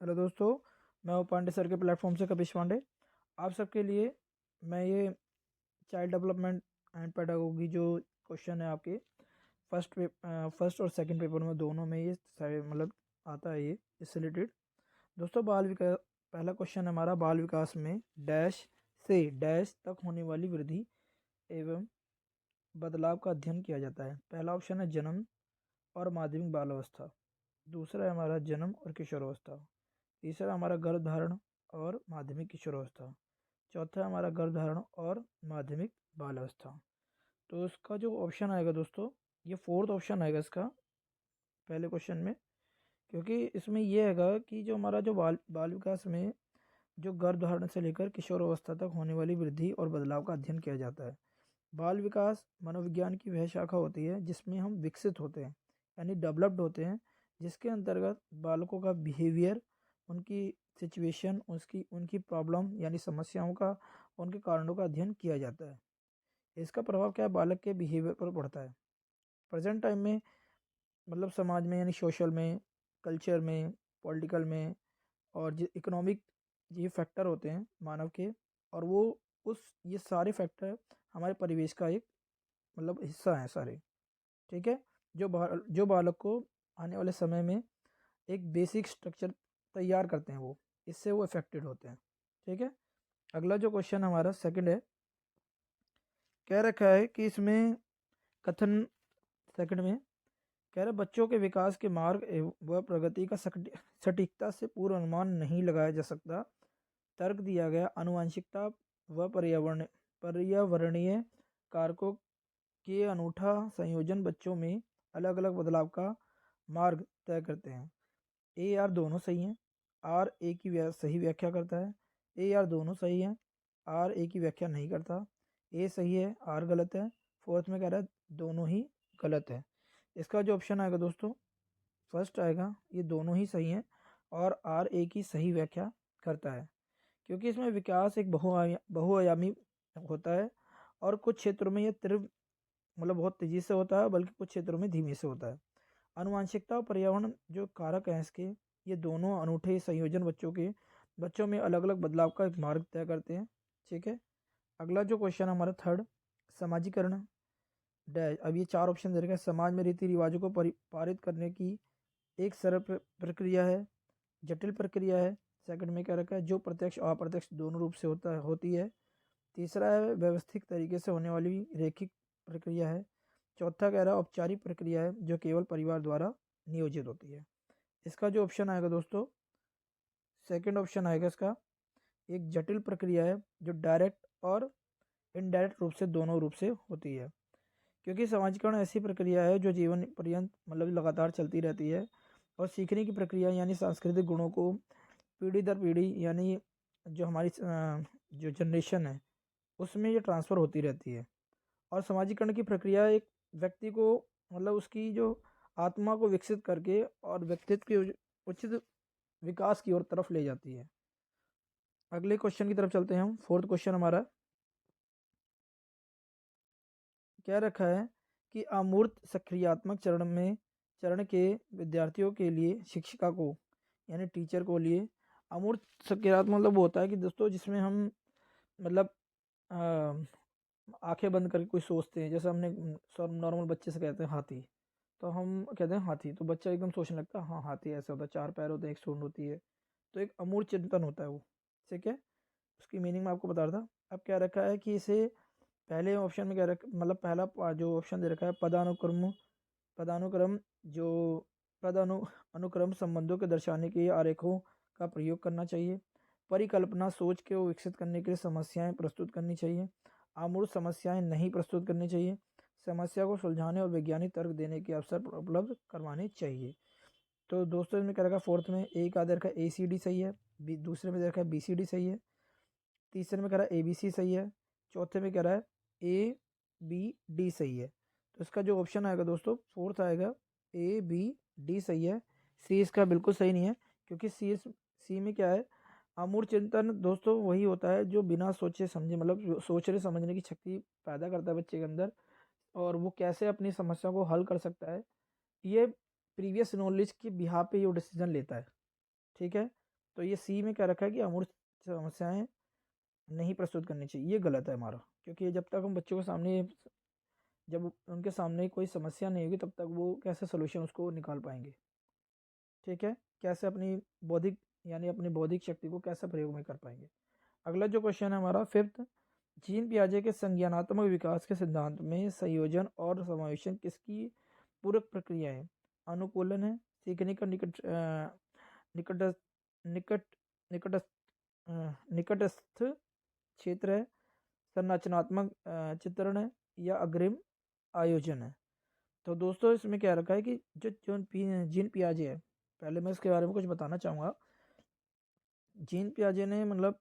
Hello दोस्तों, मैं हूँ पांडे सर के प्लेटफॉर्म से कपिश पांडे। आप सबके लिए मैं ये चाइल्ड डेवलपमेंट एंड पेडागोगी जो क्वेश्चन है आपके फर्स्ट और सेकंड पेपर में दोनों में ये सारे आता है ये इससे रिलेटेड। दोस्तों बाल विकास, पहला क्वेश्चन हमारा बाल विकास में डैश से डैश तक होने वाली वृद्धि एवं बदलाव का अध्ययन किया जाता है। पहला ऑप्शन है जन्म और माध्यमिक बाल अवस्था, दूसरा है हमारा जन्म और किशोरावस्था, तीसरा हमारा गर्भधारण और माध्यमिक किशोरावस्था, चौथा है हमारा गर्भधारण और माध्यमिक बाल अवस्था। तो इसका जो ऑप्शन आएगा दोस्तों, ये फोर्थ ऑप्शन आएगा इसका पहले क्वेश्चन में, क्योंकि इसमें ये हैगा कि जो हमारा जो बाल बाल विकास में जो गर्भधारण से लेकर किशोर अवस्था तक होने वाली वृद्धि और बदलाव का अध्ययन किया जाता है। बाल विकास मनोविज्ञान की वह शाखा होती है जिसमें हम विकसित होते हैं, यानी डेवलप्ड होते हैं, जिसके अंतर्गत बालकों का बिहेवियर, उनकी सिचुएशन, उसकी उनकी प्रॉब्लम यानी समस्याओं का, उनके कारणों का अध्ययन किया जाता है। इसका प्रभाव क्या है, बालक के बिहेवियर पर पड़ता है। प्रेजेंट टाइम में समाज में यानी सोशल में, कल्चर में, पॉलिटिकल में और जो इकोनॉमिक ये फैक्टर होते हैं मानव के, और वो उस ये सारे फैक्टर हमारे परिवेश का एक हिस्सा हैं सारे। ठीक है, जो बालक को आने वाले समय में एक बेसिक स्ट्रक्चर तैयार करते हैं, वो इससे वो अफेक्टेड होते हैं। ठीक है, अगला जो क्वेश्चन हमारा सेकंड है, कह रखा है कि इसमें कथन सेकंड में कह रहा है बच्चों के विकास के मार्ग व प्रगति का सटीकता से पूर्व अनुमान नहीं लगाया जा सकता। तर्क दिया गया आनुवंशिकता व पर्यावरणीय कारकों के अनूठा संयोजन बच्चों में अलग अलग बदलाव का मार्ग तय करते हैं। ए आर दोनों सही हैं, आर ए की सही व्याख्या करता है, ए आर दोनों सही हैं, आर ए की व्याख्या नहीं करता, ए सही है आर गलत है, फोर्थ में कह रहा है दोनों ही गलत है। इसका जो ऑप्शन आएगा दोस्तों फर्स्ट आएगा, ये दोनों ही सही हैं और आर ए की सही व्याख्या करता है, क्योंकि इसमें विकास एक बहुआयामी होता है और कुछ क्षेत्रों में ये तीव्र बहुत तेज़ी से होता है, बल्कि कुछ क्षेत्रों में धीमे से होता है। आनुवंशिकता और पर्यावरण जो कारक हैं इसके, ये दोनों अनूठे संयोजन बच्चों में अलग अलग बदलाव का एक मार्ग तय करते हैं। ठीक है, अगला जो क्वेश्चन हमारा थर्ड, समाजीकरण डैश। अब ये चार ऑप्शन दे रखे हैं। समाज में रीति रिवाजों को पारित करने की एक सरल प्रक्रिया है, जटिल प्रक्रिया है। सेकंड में क्या रखा है, जो प्रत्यक्ष और अप्रत्यक्ष दोनों रूप से होती है। तीसरा है व्यवस्थित तरीके से होने वाली रैखिक प्रक्रिया है। चौथा कह रहा है औपचारिक प्रक्रिया है जो केवल परिवार द्वारा नियोजित होती है। इसका जो ऑप्शन आएगा दोस्तों सेकंड ऑप्शन आएगा इसका, एक जटिल प्रक्रिया है जो डायरेक्ट और इनडायरेक्ट रूप से दोनों रूप से होती है, क्योंकि समाजीकरण ऐसी प्रक्रिया है जो जीवन पर्यंत लगातार चलती रहती है और सीखने की प्रक्रिया यानी सांस्कृतिक गुणों को पीढ़ी दर पीढ़ी यानी जो हमारी जो जनरेशन है उसमें ये ट्रांसफ़र होती रहती है। और समाजीकरण की प्रक्रिया एक व्यक्ति को उसकी जो आत्मा को विकसित करके और व्यक्तित्व के उचित विकास की ओर तरफ ले जाती है। अगले क्वेश्चन की तरफ चलते हैं हम। फोर्थ क्वेश्चन हमारा क्या रखा है कि अमूर्त सक्रियात्मक चरण के विद्यार्थियों के लिए शिक्षिका को यानी टीचर को लिए अमूर्त सक्रियात्मक होता है कि दोस्तों जिसमें हम आंखें बंद करके कुछ सोचते हैं। जैसे हमने सब नॉर्मल बच्चे से कहते हैं हाथी, तो हम कहते हैं हाथी, तो बच्चा एकदम सोचने लगता है हाँ हाथी ऐसे होता है, चार पैर होते हैं, एक सूंड होती है। तो एक अमूर्त चिंतन होता है वो। ठीक है, उसकी मीनिंग मैं आपको बता रहा था। अब क्या रखा है कि इसे पहले ऑप्शन में क्या रखा, पहला जो ऑप्शन दे रखा है पदानुक्रम जो अनुक्रम संबंधों के दर्शाने के आरेखों का प्रयोग करना चाहिए। परिकल्पना सोच के वो विकसित करने के लिए समस्याएं प्रस्तुत करनी चाहिए। अमूर्त समस्याएं नहीं प्रस्तुत करनी चाहिए। समस्या को सुलझाने और वैज्ञानिक तर्क देने के अवसर उपलब्ध करवाने चाहिए। तो दोस्तों इसमें क्या रखा, फोर्थ में ए का दे रखा है ACD सही है, दूसरे में दे रखा है BCD सही है, तीसरे में कह रहा है ABC सही है, चौथे में कह रहा है ABD सही है। तो इसका जो ऑप्शन आएगा दोस्तों फोर्थ आएगा ABD सही है। सी इसका बिल्कुल सही नहीं है, क्योंकि सी में क्या है, अमूर्त चिंतन दोस्तों वही होता है जो बिना सोचे समझे सोचने समझने की शक्ति पैदा करता है बच्चे के अंदर, और वो कैसे अपनी समस्या को हल कर सकता है, ये प्रीवियस नॉलेज के बिहाफ पे ये डिसीजन लेता है। ठीक है, तो ये सी में क्या रखा है कि अमूर्त समस्याएं नहीं प्रस्तुत करनी चाहिए, ये गलत है हमारा, क्योंकि जब तक हम बच्चों के सामने, जब उनके सामने कोई समस्या नहीं होगी तब तक वो कैसे सोल्यूशन उसको निकाल पाएंगे। ठीक है, कैसे अपनी बौद्धिक यानी अपनी बौद्धिक शक्ति को कैसे प्रयोग में कर पाएंगे। अगला जो क्वेश्चन है हमारा फिफ्थ, जीन पियाजे के संज्ञानात्मक विकास के सिद्धांत में संयोजन और समावेशन किसकी पूरक प्रक्रिया है? अनुकूलन है, सीखने का निकट निकट निकट निकटस्थ क्षेत्र है, संरचनात्मक चित्रण है, या अग्रिम आयोजन है। तो दोस्तों इसमें क्या रखा है कि जो जीन पियाजे है, पहले मैं इसके बारे में कुछ बताना चाहूँगा। जीन पियाजे ने मतलब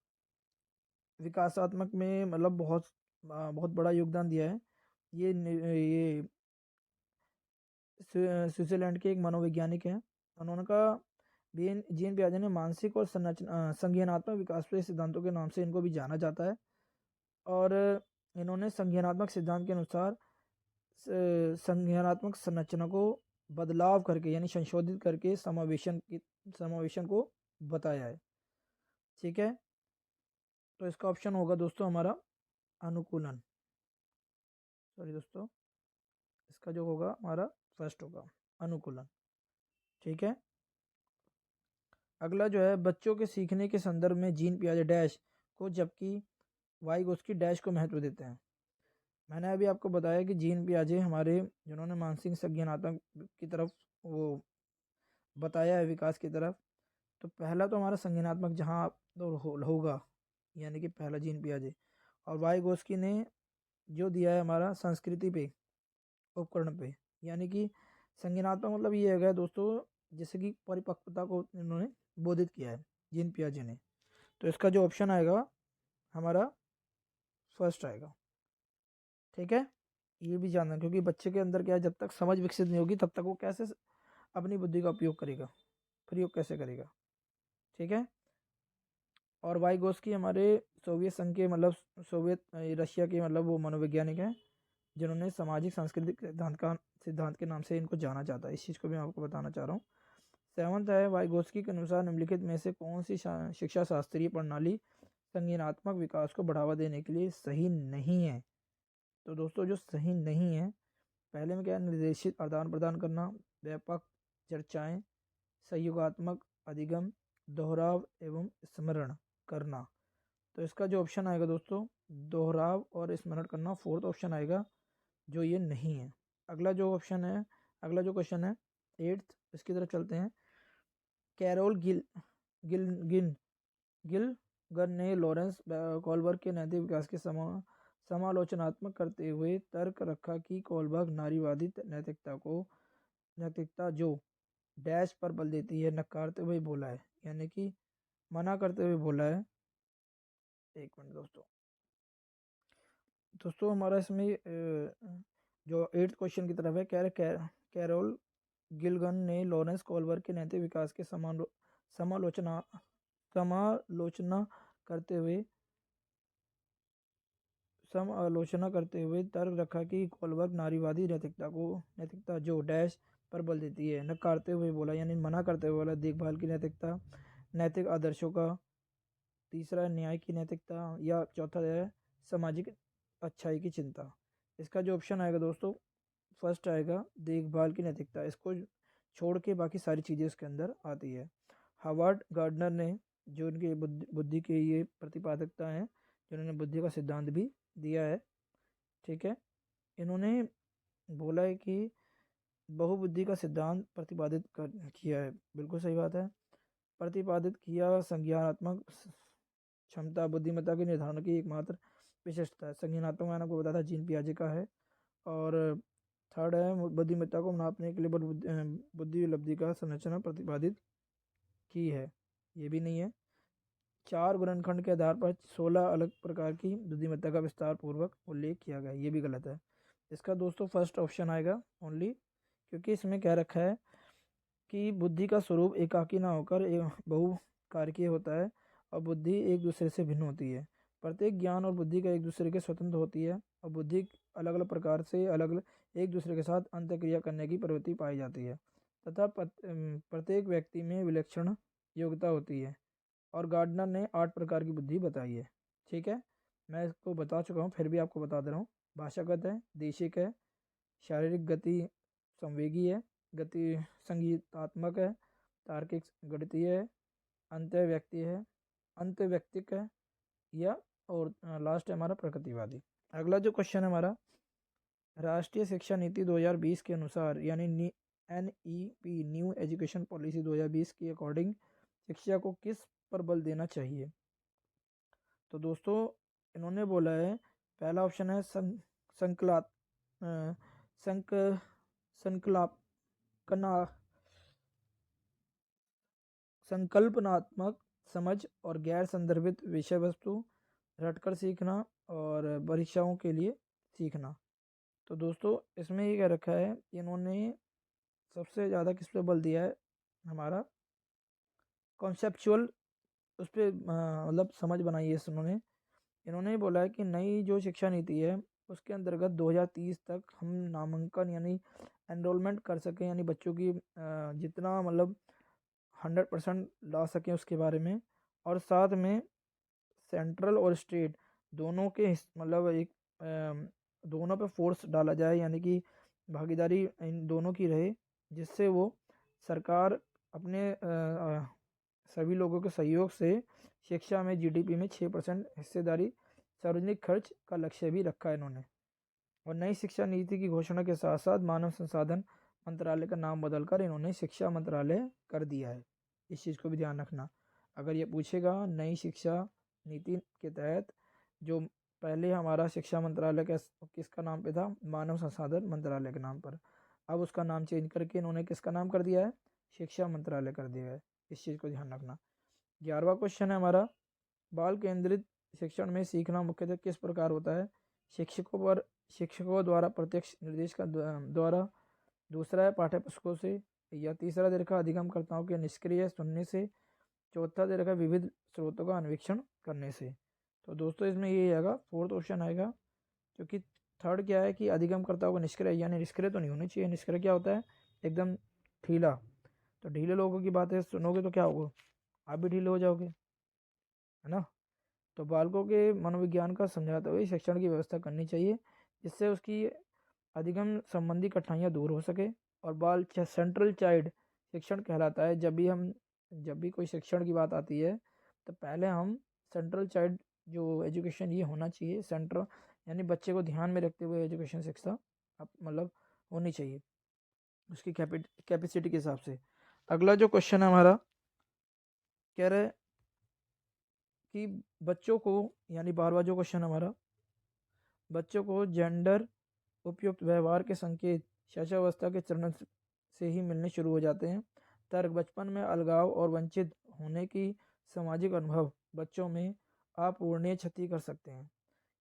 विकासात्मक में मतलब बहुत बड़ा योगदान दिया है। ये स्विट्जरलैंड के एक मनोवैज्ञानिक हैं। उन्होंने कहा जीन पियाजे ने मानसिक और संज्ञानात्मक विकास के सिद्धांतों के नाम से इनको भी जाना जाता है। और इन्होंने संज्ञानात्मक सिद्धांत के अनुसार संज्ञानात्मक संरचना को बदलाव करके यानी संशोधित करके समावेशन को बताया है। ठीक है, तो इसका ऑप्शन होगा दोस्तों हमारा अनुकूलन। सॉरी दोस्तों, इसका जो होगा हमारा फर्स्ट होगा अनुकूलन। ठीक है, अगला जो है बच्चों के सीखने के संदर्भ में जीन पियाजे डैश को जबकि वाइगोस्की डैश को महत्व देते हैं। मैंने अभी आपको बताया कि जीन पियाजे हमारे जिन्होंने मानसिक संज्ञानात्मक की तरफ वो बताया है विकास की तरफ। तो पहला तो हमारा संज्ञानात्मक जहाँ तो होगा यानी कि पहला जीन पियाजे, और वाइगोस्की ने जो दिया है हमारा संस्कृति पे उपकरण पे, यानी कि संज्ञानात्मक मतलब ये है दोस्तों जैसे कि परिपक्वता को इन्होंने बोधित किया है जीन पियाजे ने। तो इसका जो ऑप्शन आएगा हमारा फर्स्ट आएगा। ठीक है, ये भी जानना, क्योंकि बच्चे के अंदर क्या है, जब तक समझ विकसित नहीं होगी तब तक वो कैसे अपनी बुद्धि का उपयोग करेगा, प्रयोग कैसे करेगा। ठीक है, और वाइगोस्की हमारे सोवियत संघ के मतलब सोवियत रशिया के मतलब वो मनोवैज्ञानिक हैं जिन्होंने सामाजिक सांस्कृतिक सिद्धांत के नाम से इनको जाना जाता है। इस चीज़ को मैं आपको बताना चाह रहा हूँ। सेवंथ है, वाइगोस्की के अनुसार निम्नलिखित में से कौन सी शिक्षा शास्त्रीय प्रणाली संज्ञानात्मक विकास को बढ़ावा देने के लिए सही नहीं है? तो दोस्तों जो सही नहीं है, पहले में क्या है, निर्देशित आदान प्रदान करना, व्यापक चर्चाएं, सहयोगात्मक अधिगम, दोहराव एवं स्मरण करना। तो इसका जो ऑप्शन आएगा दोस्तों दोहराव और स्मरण करना, फोर्थ ऑप्शन आएगा जो ये नहीं है। अगला जो ऑप्शन है, अगला जो क्वेश्चन है एट्थ, इसकी तरफ चलते हैं। कैरोल गिल गिन गिलगन ने लॉरेंस कॉलबर्ग के नैतिक विकास के समालोचनात्मक करते हुए तर्क रखा कि कॉलबर्ग नारीवादी नैतिकता जो डैश पर बल देती है नकारते हुए बोला है, यानी कि मना करते हुए बोला है। एक मिनट दोस्तों हमारा इसमें जो एट्थ क्वेश्चन की तरफ है, कैरोल गिलगन ने लॉरेंस कॉलबर्ग के नैतिक विकास के समालोचना समालोचना करते हुए समालोचना करते हुए तर्क रखा कि कॉलबर्ग नारीवादी नैतिकता जो डैश पर बल देती है नकारते हुए बोला, यानी मना करते हुए बोला देखभाल की नैतिकता, नैतिक आदर्शों का, तीसरा न्याय की नैतिकता, या चौथा है सामाजिक अच्छाई की चिंता। इसका जो ऑप्शन आएगा दोस्तों फर्स्ट आएगा देखभाल की नैतिकता। इसको छोड़ के बाकी सारी चीज़ें इसके अंदर आती है। हार्वर्ड गार्डनर ने जो इनके बुद्धि के ये प्रतिपादकता हैं जिन्होंने बुद्धि का सिद्धांत भी दिया है। ठीक है, इन्होंने बोला है कि बहुबुद्धि का सिद्धांत प्रतिपादित किया है, बिल्कुल सही बात है। प्रतिपादित किया संज्ञानात्मक क्षमता बुद्धिमत्ता के निर्धारण की एकमात्र विशेषता है। संज्ञानात्मक मैंने आपको बताया था जीन पियाजे का है। और थर्ड है बुद्धिमत्ता को नापने के लिए बुद्धि उपलब्धि का संरचना प्रतिपादित की है, ये भी नहीं है। 4 गुणनखंड के आधार पर 16 अलग प्रकार की बुद्धिमत्ता का विस्तार पूर्वक उल्लेख किया गया, ये भी गलत है। इसका दोस्तों फर्स्ट ऑप्शन आएगा ओनली, क्योंकि इसमें क्या रखा है कि बुद्धि का स्वरूप एकाकी ना होकर बहुकारकीय होता है और बुद्धि एक दूसरे से भिन्न होती है। प्रत्येक ज्ञान और बुद्धि का एक दूसरे के स्वतंत्र होती है और बुद्धि अलग अलग प्रकार से अलग अलग एक दूसरे के साथ अंतःक्रिया करने की प्रवृत्ति पाई जाती है तथा प्रत्येक व्यक्ति में विलक्षण योग्यता होती है। और गार्डनर ने 8 प्रकार की बुद्धि बताई है। ठीक है, मैं इसको बता चुका हूँ, फिर भी आपको बता दे रहा हूँ। भाषागत है, देशिक है, शारीरिक गति संवेगी है, गति संगीतात्मक है, तार्किक गणितीय है, अंतर्व्यक्तिक है, या और लास्ट है हमारा प्रकृतिवादी। अगला जो क्वेश्चन है हमारा, राष्ट्रीय शिक्षा नीति 2020 के अनुसार यानी NEP न्यू एजुकेशन पॉलिसी 2020 के अकॉर्डिंग शिक्षा को किस पर बल देना चाहिए। तो दोस्तों इन्होंने बोला है, पहला ऑप्शन है संकलात संक संकल्पना संकल्पनात्मक समझ और गैर संदर्भित विषय वस्तु रटकर सीखना और परीक्षाओं के लिए सीखना। तो दोस्तों इसमें ये क्या रखा है, इन्होंने सबसे ज़्यादा किस पे बल दिया है, हमारा कॉन्सेप्चुअल उस पर मतलब समझ बनाई है इन्होंने बोला है कि नई जो शिक्षा नीति है उसके अंतर्गत 2030 तक हम नामांकन यानी एनरोलमेंट कर सकें, यानी बच्चों की जितना मतलब 100% ला सकें उसके बारे में, और साथ में सेंट्रल और स्टेट दोनों के मतलब एक दोनों पे फोर्स डाला जाए, यानी कि भागीदारी इन दोनों की रहे, जिससे वो सरकार अपने सभी लोगों के सहयोग से शिक्षा में GDP में 6% हिस्सेदारी सार्वजनिक खर्च का लक्ष्य भी रखा है इन्होंने। और नई शिक्षा नीति की घोषणा के साथ साथ मानव संसाधन मंत्रालय का नाम बदलकर इन्होंने शिक्षा मंत्रालय कर दिया है। इस चीज़ को भी ध्यान रखना, अगर ये पूछेगा नई शिक्षा नीति के तहत जो पहले हमारा शिक्षा मंत्रालय का किसका नाम पे था, मानव संसाधन मंत्रालय के नाम पर, अब उसका नाम चेंज करके इन्होंने किसका नाम कर दिया है, शिक्षा मंत्रालय कर दिया है। इस चीज़ को ध्यान रखना। 11वां क्वेश्चन है हमारा, बाल केंद्रित शिक्षण में सीखना मुख्यतः किस प्रकार होता है। शिक्षकों द्वारा प्रत्यक्ष निर्देश का द्वारा, दूसरा है पाठ्य पुस्तकों से, या तीसरा दे रखा अधिगमकर्ताओं के निष्क्रिय सुनने से, चौथा दे रखा विविध स्रोतों का अन्वेषण करने से। तो दोस्तों इसमें ये आएगा, फोर्थ ऑप्शन आएगा, क्योंकि थर्ड क्या है कि अधिगमकर्ताओं को निष्क्रिय, यानी निष्क्रिय तो नहीं होनी चाहिए। निष्क्रिय क्या होता है, एकदम ढीला। तो ढीले लोगों की बातें सुनोगे तो क्या होगा, आप भी ढीले हो जाओगे, है ना। तो बालकों के मनोविज्ञान का समझाते हुए शिक्षण की व्यवस्था करनी चाहिए, जिससे उसकी अधिगम संबंधी कठिनाइयाँ दूर हो सके। और बाल सेंट्रल चाइल्ड शिक्षण कहलाता है। जब भी कोई शिक्षण की बात आती है तो पहले हम सेंट्रल चाइल्ड जो एजुकेशन ये होना चाहिए, सेंट्रल यानी बच्चे को ध्यान में रखते हुए एजुकेशन शिक्षा मतलब होनी चाहिए उसकी कैपेसिटी के हिसाब से। अगला जो क्वेश्चन है हमारा, कह रहे कि बच्चों को, यानी 12वां जो क्वेश्चन हमारा, बच्चों को जेंडर उपयुक्त व्यवहार के संकेत शिक्षावस्था के चरण से ही मिलने शुरू हो जाते हैं। तर्क बचपन में अलगाव और वंचित होने की सामाजिक अनुभव बच्चों में अपूर्णीय क्षति कर सकते हैं।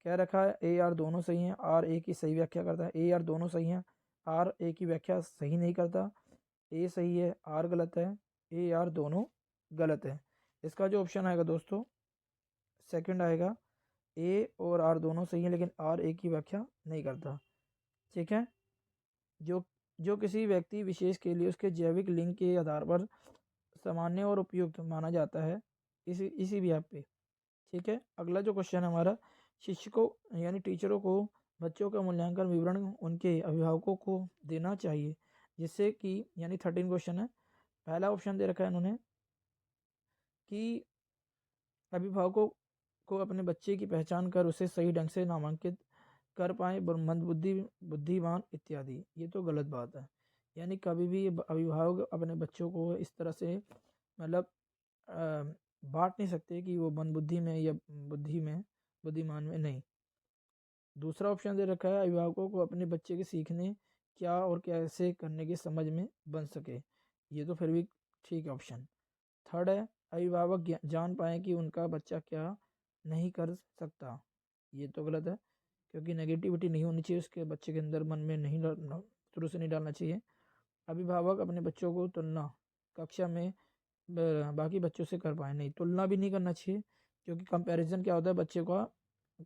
क्या रखा है, AR दोनों सही हैं, R A की सही व्याख्या करता है। AR दोनों सही हैं, R A की व्याख्या सही नहीं करता। A सही है, R गलत है, AR दोनों गलत है। इसका जो ऑप्शन आएगा दोस्तों सेकंड आएगा, A और R दोनों सही हैं लेकिन R A की व्याख्या नहीं करता। ठीक है, जो किसी व्यक्ति विशेष के लिए उसके जैविक लिंग के आधार पर सामान्य और उपयुक्त माना जाता है, इसी भी आप पे। ठीक है, अगला जो क्वेश्चन है हमारा, शिक्षकों यानी टीचरों को बच्चों का मूल्यांकन विवरण उनके अभिभावकों को देना चाहिए, जिससे कि यानी 13 क्वेश्चन है। पहला ऑप्शन दे रखा है इन्होंने कि अभिभावकों को अपने बच्चे की पहचान कर उसे सही ढंग से नामांकित कर पाए, बुद्धिमान इत्यादि। ये तो गलत बात है, यानी कभी भी अभिभावक अपने बच्चों को इस तरह से मतलब बांट नहीं सकते कि वो मंदबुद्धि में या बुद्धिमान में नहीं। दूसरा ऑप्शन दे रखा है, अभिभावकों को अपने बच्चे के सीखने क्या और कैसे करने की समझ में बन सके। ये तो फिर भी ठीक है ऑप्शन। थर्ड है, अभिभावक जान पाए कि उनका बच्चा क्या नहीं कर सकता। ये तो गलत है, क्योंकि नेगेटिविटी नहीं होनी चाहिए उसके बच्चे के अंदर, मन में नहीं शुरू से नहीं डालना चाहिए। अभिभावक अपने बच्चों को तुलना कक्षा में बाकी बच्चों से कर पाए, नहीं, तुलना भी नहीं करना चाहिए, क्योंकि कंपैरिजन क्या होता है, बच्चे का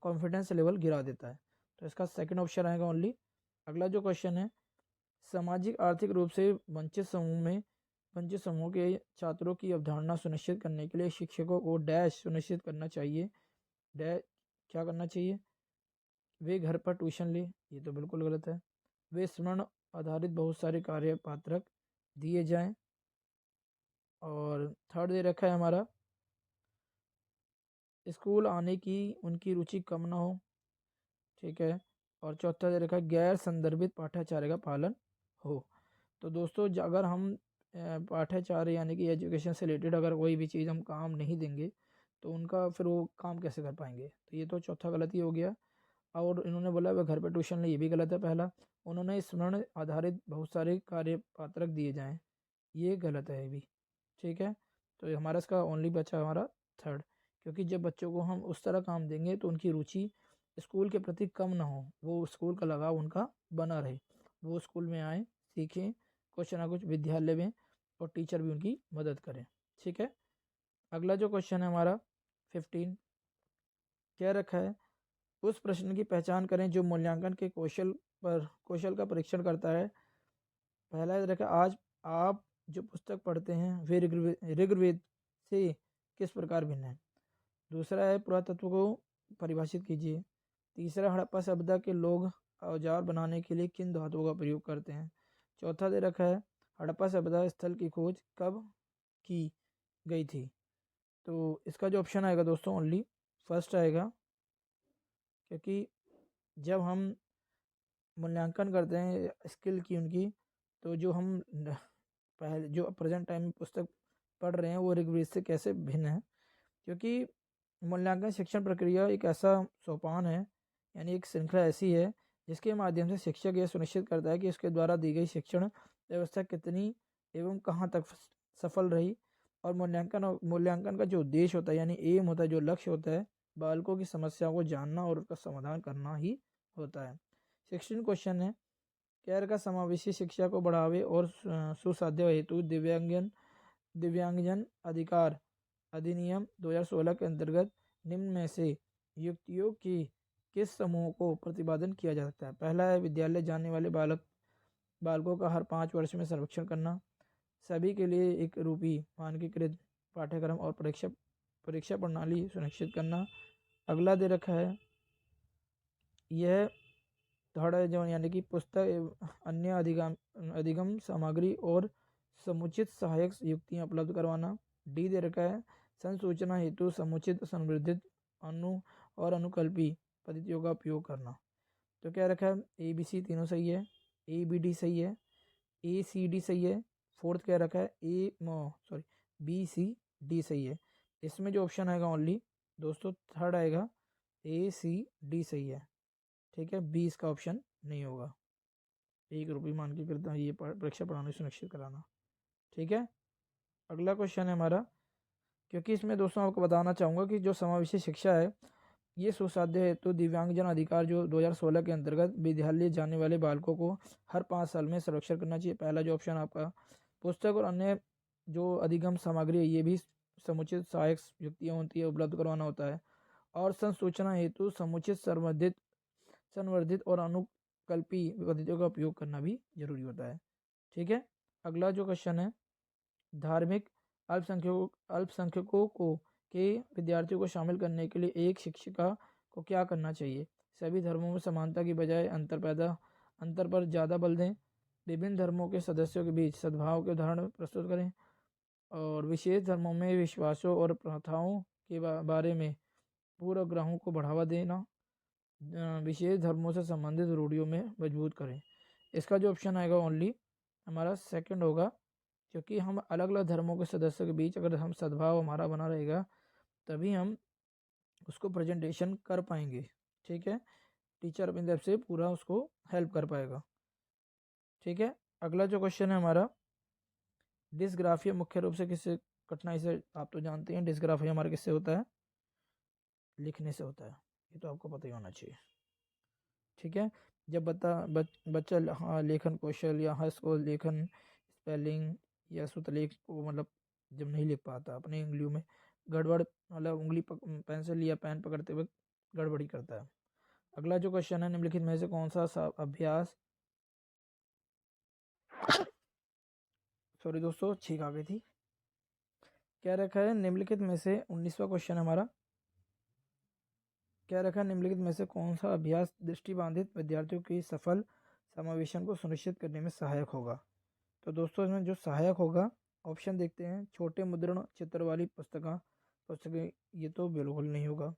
कॉन्फिडेंस लेवल गिरा देता है। तो इसका सेकंड ऑप्शन आएगा ओनली। अगला जो क्वेश्चन है, सामाजिक आर्थिक रूप से वंचित समूह में वंचित समूह के छात्रों की अवधारणा सुनिश्चित करने के लिए शिक्षकों को डैश सुनिश्चित करना चाहिए। डैश क्या करना चाहिए? वे घर पर ट्यूशन ले, ये तो बिल्कुल गलत है। वे स्मरण आधारित बहुत सारे कार्य पात्रक दिए जाएं। और थर्ड दे रखा है हमारा, स्कूल आने की उनकी रुचि कम ना हो। ठीक है। और चौथा दे रखा है गैर संदर्भित पाठ्याचार्य का पालन हो। तो दोस्तों अगर हम पाठ्याचार्य यानी कि एजुकेशन से रिलेटेड अगर कोई भी चीज़ हम काम नहीं देंगे तो उनका फिर वो काम कैसे कर पाएंगे? तो ये तो चौथा गलती हो गया। और इन्होंने बोला वह घर पर ट्यूशन ले, ये भी गलत है पहला। उन्होंने स्मरण आधारित बहुत सारे कार्य पात्रक दिए जाएं, ये गलत है ये भी। ठीक है। तो ये हमारा इसका ओनली बचा हमारा थर्ड, क्योंकि जब बच्चों को हम उस तरह काम देंगे तो उनकी रुचि स्कूल के प्रति कम ना हो, वो स्कूल का लगाव उनका बना रहे, वो स्कूल में आए, सीखें कुछ ना कुछ विद्यालय में, और टीचर भी उनकी मदद करें। ठीक है। अगला जो क्वेश्चन है हमारा 15, क्या रखा है? उस प्रश्न की पहचान करें जो मूल्यांकन के कौशल का परीक्षण करता है। पहला रखा, आज आप जो पुस्तक पढ़ते हैं वे ऋग्वेद से किस प्रकार भिन्न है। दूसरा है पुरातत्व को परिभाषित कीजिए। तीसरा, हड़प्पा सभ्यता के लोग औजार बनाने के लिए किन धातुओं का प्रयोग करते हैं। चौथा दे रखा है हड़प्पा सभ्यता स्थल की खोज कब की गई थी। तो इसका जो ऑप्शन आएगा दोस्तों ओनली फर्स्ट आएगा, क्योंकि जब हम मूल्यांकन करते हैं स्किल की उनकी, तो जो हम पहले जो प्रेजेंट टाइम में पुस्तक पढ़ रहे हैं वो ऋग्वेद से कैसे भिन्न है, क्योंकि मूल्यांकन शिक्षण प्रक्रिया एक ऐसा सोपान है, यानी एक श्रृंखला ऐसी है जिसके माध्यम से शिक्षक यह सुनिश्चित करता है कि उसके द्वारा दी गई शिक्षण व्यवस्था कितनी एवं कहाँ तक सफल रही। और मूल्यांकन का जो उद्देश्य होता है यानी एम होता है, जो लक्ष्य होता है, बालकों की समस्याओं को जानना और उसका समाधान करना ही होता है। 16 क्वेश्चन है, कैर का समावेशी शिक्षा को बढ़ावे और सुसाध्य हेतु दिव्यांगजन अधिकार अधिनियम 2016 के अंतर्गत निम्न में से युक्तियों की किस समूह को प्रतिपादन किया जा सकता है। पहला है विद्यालय जाने वाले बालकों का हर 5 वर्ष में सर्वेक्षण करना, सभी के लिए एक रूपी मानकीकृत पाठ्यक्रम और परीक्षा प्रणाली सुनिश्चित करना। अगला दे रखा है यह थर्ड है जो यानी कि पुस्तक एवं अन्य अधिगम सामग्री और समुचित सहायक युक्तियां उपलब्ध करवाना। डी दे रखा है संसूचना हेतु समुचित संवर्धित और अनुकल्पी पद्धतियों का उपयोग करना। तो क्या रखा है ए बी सी तीनों सही है, ए बी डी सही है, ए सी डी सही है। फोर्थ क्या रखा है बी सी डी सही है। इसमें जो ऑप्शन आएगा ओनली दोस्तों थर्ड आएगा, ए सी डी सही है। ठीक है, बी इसका ऑप्शन नहीं होगा। एक रुपये मानकीकृत ये परीक्षा प्रणाली सुनिश्चित कराना। ठीक है। अगला क्वेश्चन है हमारा, क्योंकि इसमें दोस्तों आपको बताना चाहूँगा कि जो समावेशी शिक्षा है ये सुसाध्य है, तो दिव्यांगजन अधिकार जो 2016 के अंतर्गत विद्यालय जाने वाले बालकों को हर 5 साल में सर्वेक्षण करना चाहिए। पहला जो ऑप्शन आपका पुस्तक और अन्य जो अधिगम सामग्री है ये भी समुचित सहायक युक्तियाँ होती है उपलब्ध करवाना होता है, और संसूचना हेतु समुचित संवर्धित और अनुकल्पी पद्धतियों का उपयोग करना भी जरूरी होता है। ठीक है। अगला जो क्वेश्चन है, धार्मिक अल्पसंख्यकों को के विद्यार्थियों को शामिल करने के लिए एक शिक्षिका को क्या करना चाहिए। सभी धर्मों में समानता की बजाय अंतर पर ज़्यादा बल दें, विभिन्न धर्मों के सदस्यों के बीच सद्भाव के उदाहरण प्रस्तुत करें, और विशेष धर्मों में विश्वासों और प्रथाओं के बारे में पूर्वग्रहों को बढ़ावा देना, विशेष धर्मों से संबंधित रूढ़ियों में मजबूत करें। इसका जो ऑप्शन आएगा ओनली हमारा सेकंड होगा, क्योंकि हम अलग अलग धर्मों के सदस्यों के बीच अगर हम सद्भाव हमारा बना रहेगा तभी हम उसको प्रेजेंटेशन कर पाएंगे। ठीक है, टीचर अपनी तरफ से पूरा उसको हेल्प कर पाएगा। ठीक है। अगला जो क्वेश्चन है हमारा, डिस्ग्राफिया मुख्य रूप से किससे कठिनाई से, आप तो जानते हैं डिस्ग्राफिया हमारा किससे होता है, लिखने से होता है, ये तो आपको पता ही होना चाहिए। ठीक है। जब बच्चा हाँ लेखन कौशल या हस्त लेखन स्पेलिंग या सुतलेख को मतलब जब नहीं लिख पाता, अपनी उंगलियों में गड़बड़ मतलब उंगली पेंसिल या पेन पकड़ते वक्त गड़बड़ी करता है। अगला जो क्वेश्चन है, निम्नलिखित में से कौन सा अभ्यास सॉरी दोस्तों, छींक आ गई थी। क्या रखा है निम्नलिखित में से 19वां क्वेश्चन हमारा, क्या रखा है निम्नलिखित में से कौन सा अभ्यास दृष्टिबाधित विद्यार्थियों की सफल समावेशन को सुनिश्चित करने में सहायक होगा। तो दोस्तों इसमें जो सहायक होगा ऑप्शन देखते हैं। छोटे मुद्रण चित्र वाली पुस्तकें, ये तो बिल्कुल नहीं होगा।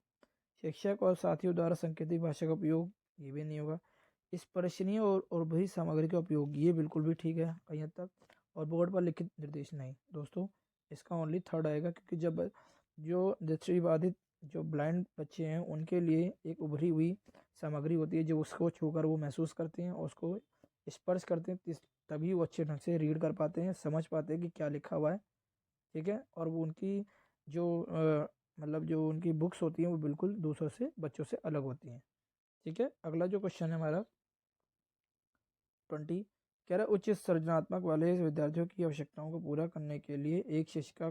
शिक्षक और साथियों द्वारा सांकेतिक भाषा का उपयोग, ये भी नहीं होगा। स्पर्शनीय और भी सामग्री का उपयोग, ये बिल्कुल भी ठीक है यहाँ तक। और बोर्ड पर लिखित निर्देश नहीं दोस्तों, इसका ओनली थर्ड आएगा, क्योंकि जब जो दृष्टिबाधित जो ब्लाइंड बच्चे हैं उनके लिए एक उभरी हुई सामग्री होती है, जो उसको छूकर वो महसूस करते हैं और उसको स्पर्श करते हैं, तभी वो अच्छे ढंग से रीड कर पाते हैं, समझ पाते हैं कि क्या लिखा हुआ है। ठीक है, और वो उनकी जो मतलब जो उनकी बुक्स होती हैं वो बिल्कुल दूसरों से बच्चों से अलग होती हैं। ठीक है, अगला जो क्वेश्चन है हमारा 20, कह रहा है उच्च सृजनात्मक वाले विद्यार्थियों की आवश्यकताओं को पूरा करने के लिए एक शिक्षिका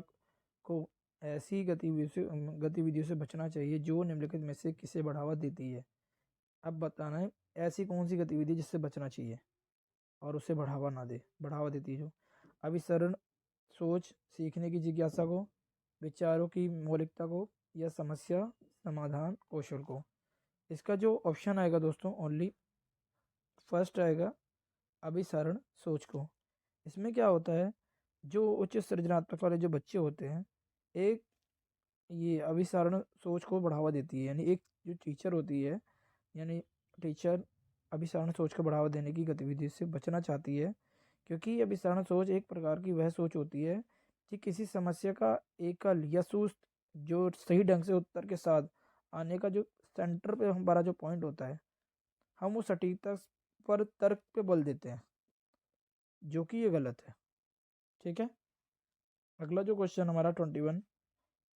को ऐसी गतिविधियों से बचना चाहिए जो निम्नलिखित में से किसे बढ़ावा देती है। अब बताना है ऐसी कौन सी गतिविधि जिससे बचना चाहिए और उसे बढ़ावा देती है। जो अभिसरण सोच, सीखने की जिज्ञासा को, विचारों की मौलिकता को, या समस्या समाधान कौशल को। इसका जो ऑप्शन आएगा दोस्तों ओनली फर्स्ट आएगा, अभिसरण सोच को। इसमें क्या होता है, जो उच्च सृजनात्मक वाले जो बच्चे होते हैं, एक ये अभिसरण सोच को बढ़ावा देती है, यानी एक जो टीचर होती है, यानी टीचर अभिसरण सोच को बढ़ावा देने की गतिविधि से बचना चाहती है, क्योंकि अभिसरण सोच एक प्रकार की वह सोच होती है कि किसी समस्या का एकल या सुस्त जो सही ढंग से उत्तर के साथ आने का जो सेंटर पे हमारा जो पॉइंट होता है, हम उस सटीकता पर तर्क पे बल देते हैं, जो कि ये गलत है। ठीक है, अगला जो क्वेश्चन हमारा 21,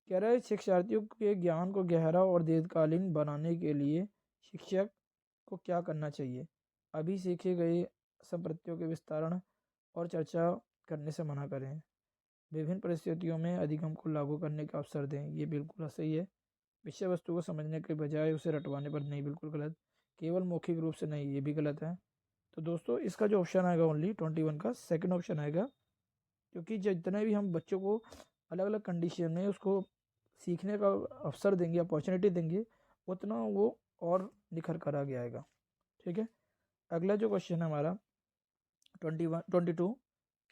कह रहा है शिक्षार्थियों के ज्ञान को गहरा और दीर्घकालीन बनाने के लिए शिक्षक को क्या करना चाहिए। अभी सीखे गए संप्रत्यों के विस्तारण और चर्चा करने से मना करें। विभिन्न परिस्थितियों में अधिगम को लागू करने का अवसर दें, ये बिल्कुल सही है। विषय वस्तु को समझने के बजाय उसे रटवाने पर नहीं, बिल्कुल गलत। केवल मौखिक रूप से नहीं, ये भी गलत है। तो दोस्तों इसका जो ऑप्शन आएगा ओनली 21 का सेकंड ऑप्शन आएगा, क्योंकि जितने भी हम बच्चों को अलग अलग कंडीशन में उसको सीखने का अवसर देंगे, अपॉर्चुनिटी देंगे, उतना वो और निखर कर आगे आएगा। ठीक है, अगला जो क्वेश्चन है हमारा 22,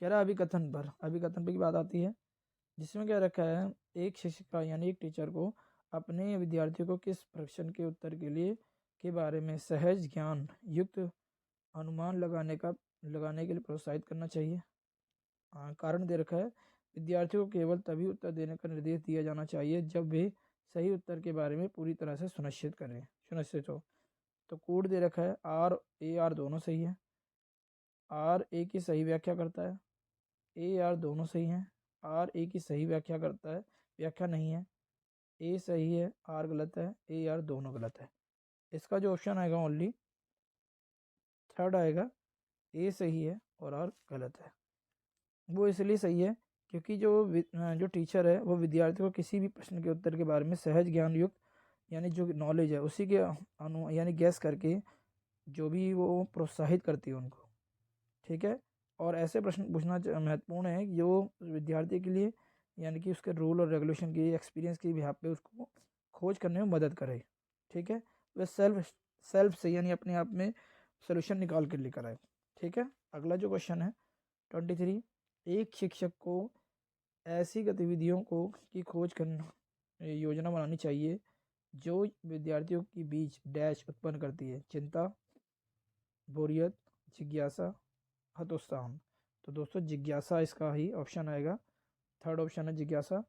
कह रहा है अभिकथन पर की बात आती है, जिसमें क्या रखा है एक शिक्षिका यानी एक टीचर को अपने विद्यार्थियों को किस प्रश्न के उत्तर के बारे में सहज ज्ञान युक्त अनुमान लगाने के लिए प्रोत्साहित करना चाहिए। कारण दे रखा है विद्यार्थियों को केवल तभी उत्तर देने का निर्देश दिया जाना चाहिए जब वे सही उत्तर के बारे में पूरी तरह से सुनिश्चित हो। तो कोड दे रखा है आर दोनों सही है, आर ए की सही व्याख्या करता है, ए आर दोनों सही हैं, आर ए की सही व्याख्या करता है, व्याख्या नहीं है, ए सही है आर गलत है, ए आर दोनों गलत है। इसका जो ऑप्शन आएगा ओनली थर्ड आएगा, ए सही है और आर गलत है। वो इसलिए सही है क्योंकि जो टीचर है वो विद्यार्थी को किसी भी प्रश्न के उत्तर के बारे में सहज ज्ञान युक्त यानी जो नॉलेज है उसी के यानी गैस करके जो भी वो प्रोत्साहित करती है उनको। ठीक है, और ऐसे प्रश्न पूछना महत्वपूर्ण है जो विद्यार्थी के लिए यानी कि उसके रूल और रेगुलेशन की एक्सपीरियंस की बिहाफ पे उसको खोज करने में मदद करे। ठीक है, वह सेल्फ से यानी अपने आप में सोल्यूशन निकाल कर लेकर आए। ठीक है, अगला जो क्वेश्चन है 23, एक शिक्षक को ऐसी गतिविधियों को की खोज करना योजना बनानी चाहिए जो विद्यार्थियों के बीच डैश उत्पन्न करती है, चिंता, बोरियत, जिज्ञासा, हतोत्साह। तो दोस्तों जिज्ञासा इसका ही ऑप्शन आएगा, थर्ड ऑप्शन है जिज्ञासा,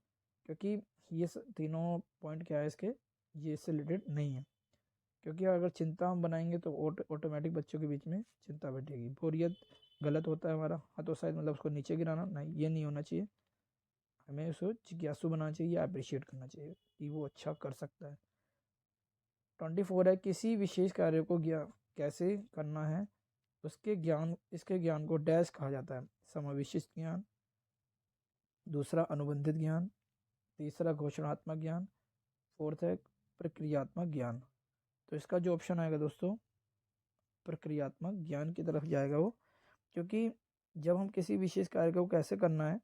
क्योंकि ये तीनों पॉइंट क्या है इसके, ये इससे रिलेटेड नहीं है। क्योंकि अगर चिंता हम बनाएंगे तो ऑटोमेटिक बच्चों के बीच में चिंता बैठेगी। बोरियत गलत होता है हमारा, हतोत्साहित मतलब उसको नीचे गिराना, नहीं ये नहीं होना चाहिए। हमें उसको जिज्ञासु बनाना चाहिए, अप्रिशिएट करना चाहिए कि वो अच्छा कर सकता है। 24 है किसी विशेष कार्य को कैसे करना है इसके ज्ञान को डैश कहा जाता है, समाविष्ट ज्ञान, दूसरा अनुबंधित ज्ञान, तीसरा घोषणात्मक ज्ञान, फोर्थ है प्रक्रियात्मक ज्ञान। तो इसका जो ऑप्शन आएगा दोस्तों प्रक्रियात्मक ज्ञान की तरफ जाएगा वो, क्योंकि जब हम किसी विशेष कार्य को कैसे करना है,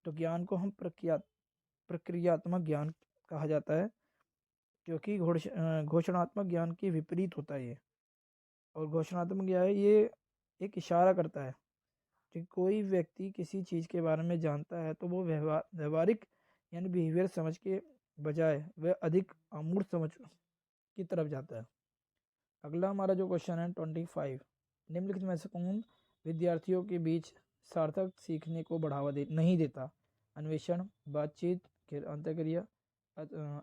तो ज्ञान को हम प्रक्रियात्मक ज्ञान कहा जाता है, क्योंकि घोषणात्मक ज्ञान के विपरीत होता है ये। और घोषणात्मक ज्ञान ये एक इशारा करता है कि कोई व्यक्ति किसी चीज़ के बारे में जानता है तो वो व्यवहारिक यानी बिहेवियर समझ के बजाय वह अधिक अमूर्त समझ की तरफ जाता है। अगला हमारा जो क्वेश्चन है 25, निम्नलिखित में से कौन विद्यार्थियों के बीच सार्थक सीखने को बढ़ावा नहीं देता? अन्वेषण, बातचीत, अंतःक्रिया,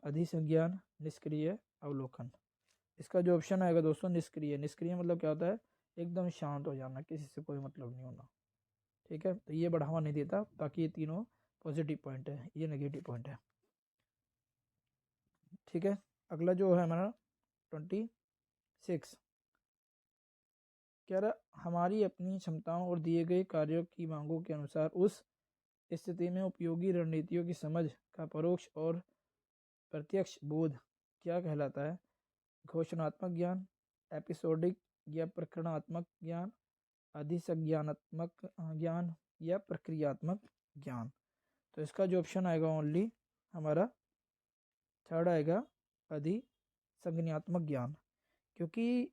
अधिसंज्ञान, निष्क्रिय, अवलोकन। इसका जो ऑप्शन आएगा दोस्तों निष्क्रिय। निष्क्रिय मतलब क्या होता है? एकदम शांत हो जाना, किसी से कोई मतलब नहीं होना। ठीक है, तो ये बढ़ावा नहीं देता, ताकि ये तीनों पॉजिटिव पॉइंट है, ये नेगेटिव पॉइंट है। ठीक है, अगला जो है हमारा 26, कह रहा हमारी अपनी क्षमताओं और दिए गए कार्यों की मांगों के अनुसार उस स्थिति में उपयोगी रणनीतियों की समझ का परोक्ष और प्रत्यक्ष बोध क्या कहलाता है? घोषणात्मक ज्ञान, एपिसोडिक या प्रकरणात्मक ज्ञान, अधिसंज्ञानात्मक ज्ञान या प्रक्रियात्मक ज्ञान। तो इसका जो ऑप्शन आएगा ओनली हमारा थर्ड आएगा, अधिसंज्ञानात्मक ज्ञान। क्योंकि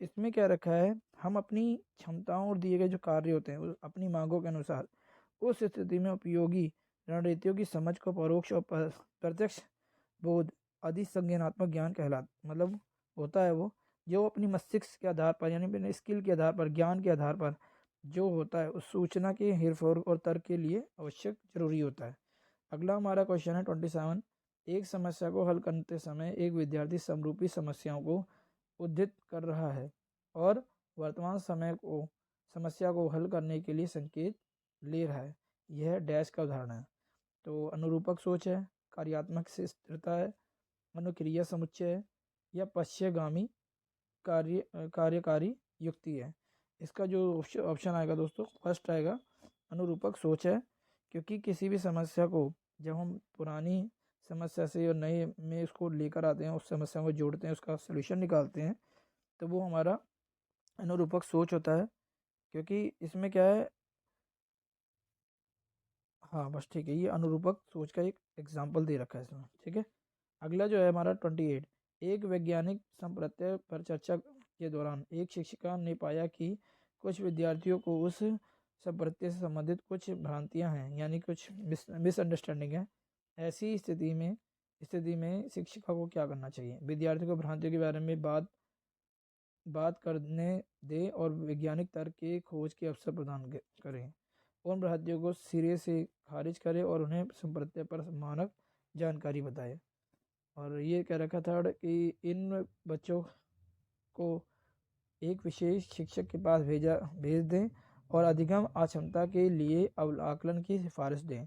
इसमें क्या रखा है, हम अपनी क्षमताओं और दिए गए जो कार्य होते हैं अपनी मांगों के अनुसार उस स्थिति में उपयोगी रणनीतियों की समझ को परोक्ष और प्रत्यक्ष बोध अधिसंज्ञानात्मक ज्ञान कहलाता, मतलब होता है वो जो अपनी मस्तिष्क के आधार पर यानी अपने स्किल के आधार पर, ज्ञान के आधार पर जो होता है उस सूचना के हेरफेर और तर्क के लिए आवश्यक जरूरी होता है। अगला हमारा क्वेश्चन है 27, एक समस्या को हल करते समय एक विद्यार्थी समरूपी समस्याओं को उद्धृत कर रहा है और वर्तमान समय को समस्या को हल करने के लिए संकेत ले रहा है। यह डैश का उदाहरण है। तो अनुरूपक सोच है, कार्यात्मक स्थिरता है, अनुक्रिया समुच्चय है, या पश्चिगामी कार्यकारी युक्ति है। इसका जो ऑप्शन आएगा दोस्तों फर्स्ट आएगा, अनुरूपक सोच है। क्योंकि किसी भी समस्या को जब हम पुरानी समस्या से और नए में उसको लेकर आते हैं, उस समस्या को जोड़ते हैं, उसका सोल्यूशन निकालते हैं, तो वो हमारा अनुरूपक सोच होता है। क्योंकि इसमें क्या है, हाँ बस ठीक है, ये अनुरूपक सोच का एक एग्जाम्पल दे रखा है इसमें। ठीक है, अगला जो है हमारा 28, एक वैज्ञानिक संप्रत्यय पर चर्चा के दौरान एक शिक्षिका ने पाया कि कुछ विद्यार्थियों को उस संप्रत्यय से संबंधित कुछ भ्रांतियां हैं, यानी कुछ मिसअंडरस्टैंडिंग है। ऐसी स्थिति में शिक्षिका को क्या करना चाहिए? विद्यार्थियों को भ्रांतियों के बारे में बात करने दें और वैज्ञानिक तर्क के खोज के अवसर प्रदान करें। उन भ्रांतियों को सिरे से खारिज करें और उन्हें संप्रत्यय पर मानक जानकारी बताएं। और ये कह रखा था कि इन बच्चों को एक विशेष शिक्षक के पास भेज दें और अधिगम अक्षमता के लिए आकलन की सिफारिश दें।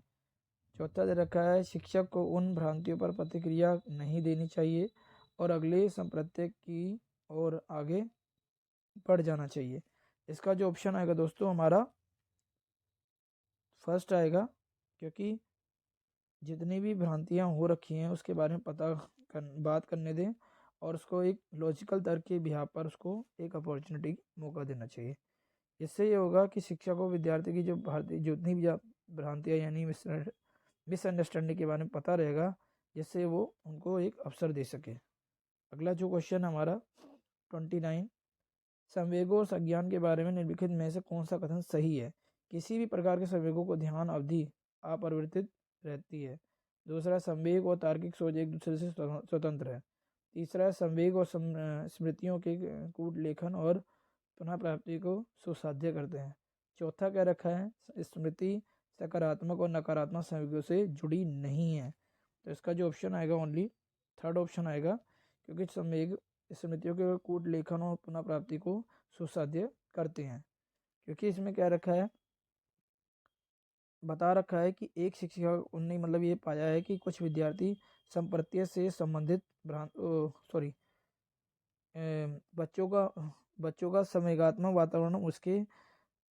चौथा दे रखा है, शिक्षक को उन भ्रांतियों पर प्रतिक्रिया नहीं देनी चाहिए और अगले संप्रत्यय की ओर आगे बढ़ जाना चाहिए। इसका जो ऑप्शन आएगा दोस्तों हमारा फर्स्ट आएगा। क्योंकि जितनी भी भ्रांतियां हो रखी हैं उसके बारे में बात करने दें और उसको एक लॉजिकल तर्क के बिहार पर उसको एक अपॉर्चुनिटी मौका देना चाहिए। इससे ये होगा कि शिक्षक को विद्यार्थी की जितनी भी भ्रांतियाँ यानी मिसअंडरस्टैंडिंग के बारे में पता रहेगा, जिससे वो उनको एक अवसर दे सके। अगला जो क्वेश्चन हमारा 29, संवेगों और संज्ञान के बारे में निम्नलिखित में से कौन सा कथन सही है? किसी भी प्रकार के संवेगों को ध्यान अवधि अपरिवर्तित रहती है। दूसरा, संवेग और तार्किक सोच एक दूसरे से स्वतंत्र है। तीसरा, संवेग और स्मृतियों के कूट लेखन और पुनः प्राप्ति को सुसाध्य करते हैं। चौथा क्या रखा है, स्मृति सकारात्मक और नकारात्मक संवेगों से जुड़ी नहीं है। तो इसका जो ऑप्शन आएगा ओनली थर्ड ऑप्शन आएगा। क्योंकि संवेग स्मृतियों के कूट लेखन और पुनः प्राप्ति को सुसाध्य करते हैं। क्योंकि इसमें क्या रखा है, बता रखा है कि एक शिक्षिका उन्होंने मतलब ये पाया है कि कुछ विद्यार्थी संप्रत्यय से संबंधित बच्चों का संवेगात्मक वातावरण उसके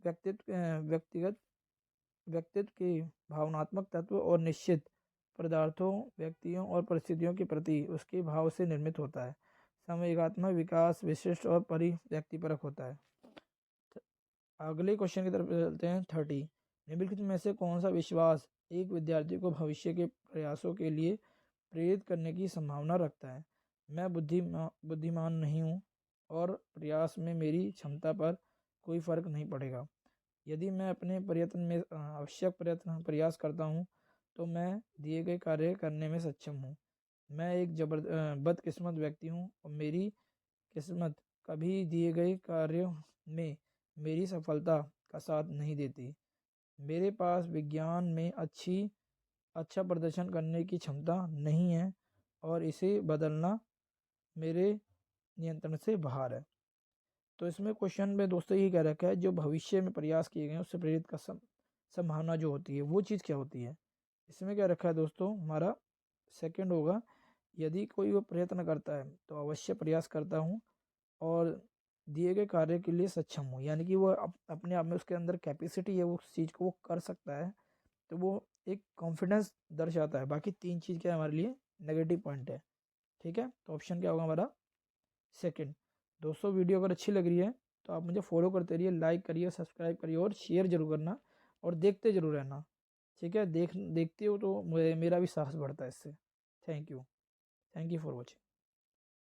व्यक्तित्व के भावनात्मक तत्व और निश्चित पदार्थों, व्यक्तियों और परिस्थितियों के प्रति उसके भाव से निर्मित होता है। संवेगात्मक विकास विशिष्ट और परिव्यक्तिपरक होता है। अगले क्वेश्चन की तरफ चलते हैं 30। निम्नलिखित में से कौन सा विश्वास एक विद्यार्थी को भविष्य के प्रयासों के लिए प्रेरित करने की संभावना रखता है? मैं बुद्धिमान नहीं हूँ और प्रयास में मेरी क्षमता पर कोई फर्क नहीं पड़ेगा। यदि मैं अपने प्रयत्न में आवश्यक प्रयास करता हूँ तो मैं दिए गए कार्य करने में सक्षम हूँ। मैं एक बदकिस्मत व्यक्ति हूँ और मेरी किस्मत कभी दिए गए कार्यों में मेरी सफलता का साथ नहीं देती। मेरे पास विज्ञान में अच्छा प्रदर्शन करने की क्षमता नहीं है और इसे बदलना मेरे नियंत्रण से बाहर है। तो इसमें क्वेश्चन में दोस्तों ये कह रखा है जो भविष्य में प्रयास किए गए उससे प्रेरित का संभावना जो होती है वो चीज़ क्या होती है। इसमें क्या रखा है दोस्तों, हमारा सेकंड होगा, यदि कोई वो प्रयत्न करता है तो अवश्य प्रयास करता हूँ और दिए गए कार्य के लिए सक्षम हूँ, यानी कि वो अपने आप में उसके अंदर कैपेसिटी है, वो उस चीज़ को वो कर सकता है, तो वो एक कॉन्फिडेंस दर्शाता है। बाकी तीन चीज़ क्या है हमारे लिए नेगेटिव पॉइंट है। ठीक है, तो ऑप्शन क्या होगा हमारा सेकंड। दोस्तों वीडियो अगर अच्छी लग रही है तो आप मुझे फॉलो करते रहिए, लाइक करिए, सब्सक्राइब करिए और शेयर जरूर करना और देखते जरूर रहना। ठीक है, देखते हो तो मेरा भी साहस बढ़ता है इससे। Thank you for watching.